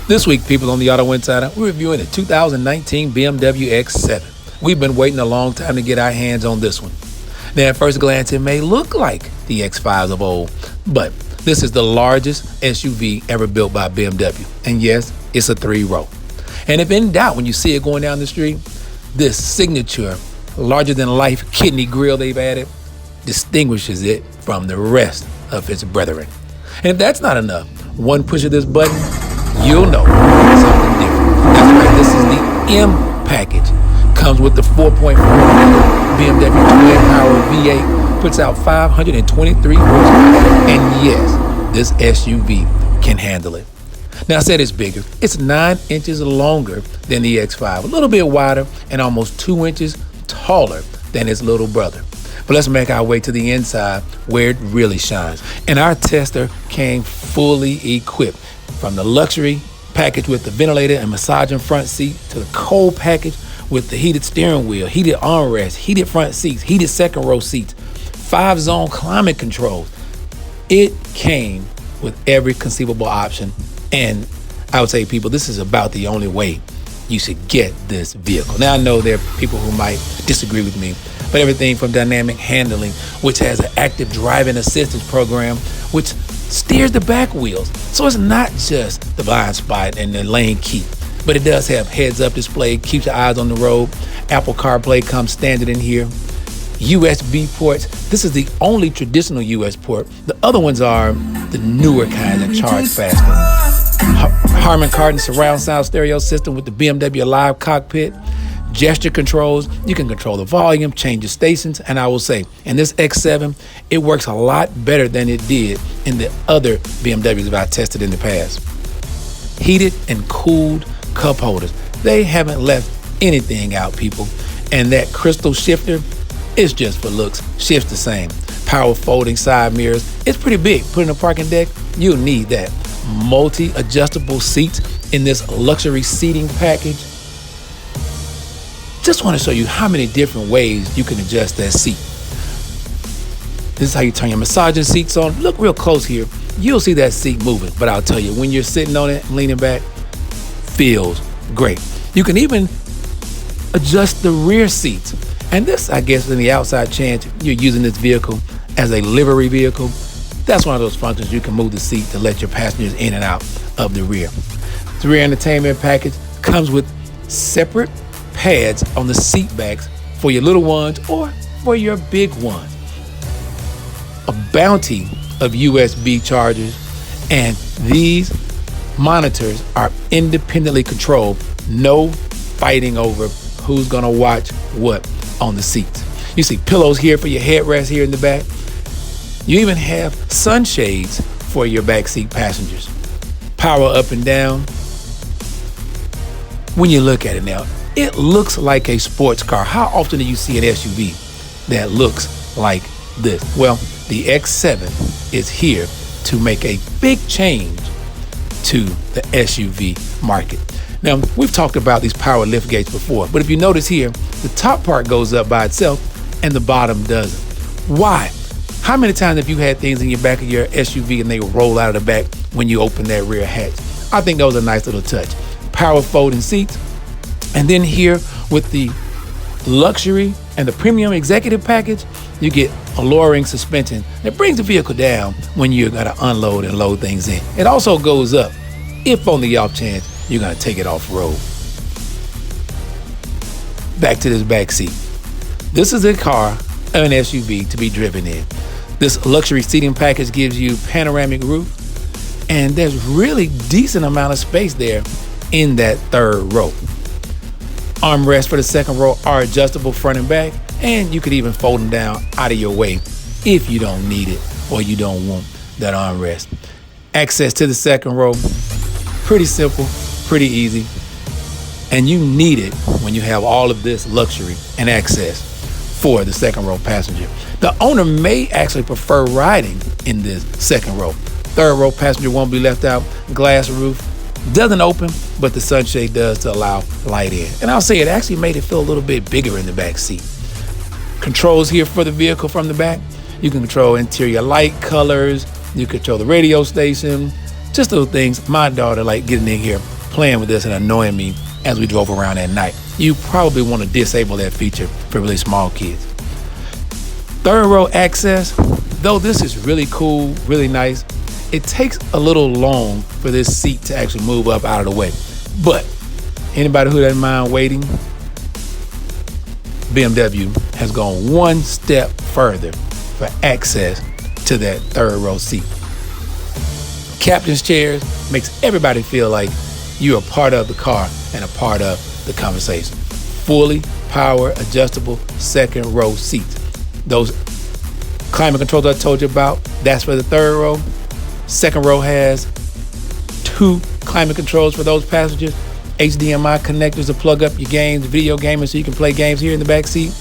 This week, people on the Auto Insider, we're reviewing the 2019 BMW X7. We've been waiting a long time to get our hands on this one. Now, at first glance, it may look like the X5s of old, but this is the largest SUV ever built by BMW. And yes, it's a 3-row. And if in doubt, when you see it going down the street, this signature, larger-than-life kidney grille they've added distinguishes it from the rest of its brethren. And if that's not enough, one push of this button, you'll know something different. That's right, this is the M package. Comes with the 4.4 BMW twin-power V8, puts out 523 horsepower, and yes, this SUV can handle it. Now, I said it's bigger. It's 9 inches longer than the X5, a little bit wider, and almost 2 inches taller than its little brother. But let's make our way to the inside where it really shines. And our tester came fully equipped, from the luxury package with the ventilated and massaging front seat to the cold package with the heated steering wheel, heated armrests, heated front seats, heated second row seats, 5-zone climate controls. It came with every conceivable option. And I would say, people, this is about the only way you should get this vehicle. Now, I know there are people who might disagree with me, but everything from dynamic handling, which has an active driving assistance program, which steers the back wheels. So it's not just the blind spot and the lane keep, but it does have heads-up display, keeps your eyes on the road. Apple CarPlay comes standard in here. USB ports. This is the only traditional US port. The other ones are the newer kinds that charge faster. Harman Kardon surround sound stereo system with the BMW Live cockpit. Gesture controls. You can control the volume, change the stations, and I will say, in this X7, it works a lot better than it did in the other BMWs that I tested in the past. Heated and cooled cup holders. They haven't left anything out, people. And that crystal shifter, it's just for looks, shifts the same. Power folding side mirrors. It's pretty big. Put in a parking deck, you'll need that. Multi-adjustable seats in this luxury seating package. Just want to show you how many different ways you can adjust that seat. This is how you turn your massaging seats on. Look real close here. You'll see that seat moving, but I'll tell you, when you're sitting on it, leaning back, feels great. You can even adjust the rear seats. And this, I guess, in the outside chance you're using this vehicle as a livery vehicle, that's one of those functions you can move the seat to let your passengers in and out of the rear. The rear entertainment package comes with separate pads on the seat backs for your little ones or for your big ones. A bounty of USB chargers, and these monitors are independently controlled. No fighting over who's gonna watch what on the seats. You see pillows here for your headrest here in the back. You even have sunshades for your backseat passengers. Power up and down. When you look at it now, it looks like a sports car. How often do you see an SUV that looks like this? Well, the X7 is here to make a big change to the SUV market. Now, we've talked about these power lift gates before, but if you notice here, the top part goes up by itself and the bottom doesn't. Why? How many times have you had things in your back of your SUV and they roll out of the back when you open that rear hatch? I think those are a nice little touch. Power folding seats. And then here with the luxury and the premium executive package, you get alluring suspension that brings the vehicle down when you're gonna unload and load things in. It also goes up if on the off chance you're gonna take it off road. Back to this back seat. This is a car, an SUV, to be driven in. This luxury seating package gives you panoramic roof, and there's really decent amount of space there in that third row. Armrests for the second row are adjustable front and back, and you could even fold them down out of your way if you don't need it or you don't want that armrest. Access to the second row, pretty simple, pretty easy, and you need it when you have all of this luxury and access for the second row passenger. The owner may actually prefer riding in this second row. Third row passenger won't be left out. Glass roof. Doesn't open, but the sunshade does to allow light in. And I'll say it actually made it feel a little bit bigger in the back seat. Controls here for the vehicle from the back. You can control interior light colors. You control the radio station. Just little things. My daughter like getting in here playing with this and annoying me as we drove around at night. You probably want to disable that feature for really small kids. Third row access, though this is really cool, really nice, it takes a little long for this seat to actually move up out of the way. But anybody who doesn't mind waiting, BMW has gone one step further for access to that third row seat. Captain's chairs makes everybody feel like you're a part of the car and a part of the conversation. Fully power adjustable second row seats. Those climate controls I told you about, that's for the third row. Second row has 2 climate controls for those passengers. HDMI connectors to plug up your games, video gaming, so you can play games here in the back seat.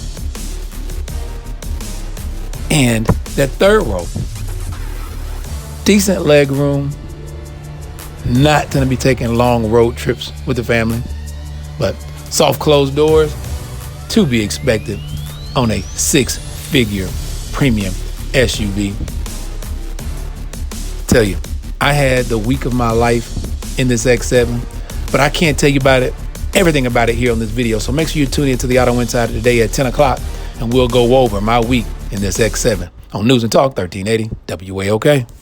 And that third row, decent leg room, not gonna be taking long road trips with the family, but soft closed doors to be expected on a 6-figure premium SUV. Tell you, I had the week of my life in this X7, but I can't tell you about it, everything about it here on this video. So make sure you tune in to the Auto Insider today at 10 o'clock and we'll go over my week in this X7 on News and Talk 1380 WAOK.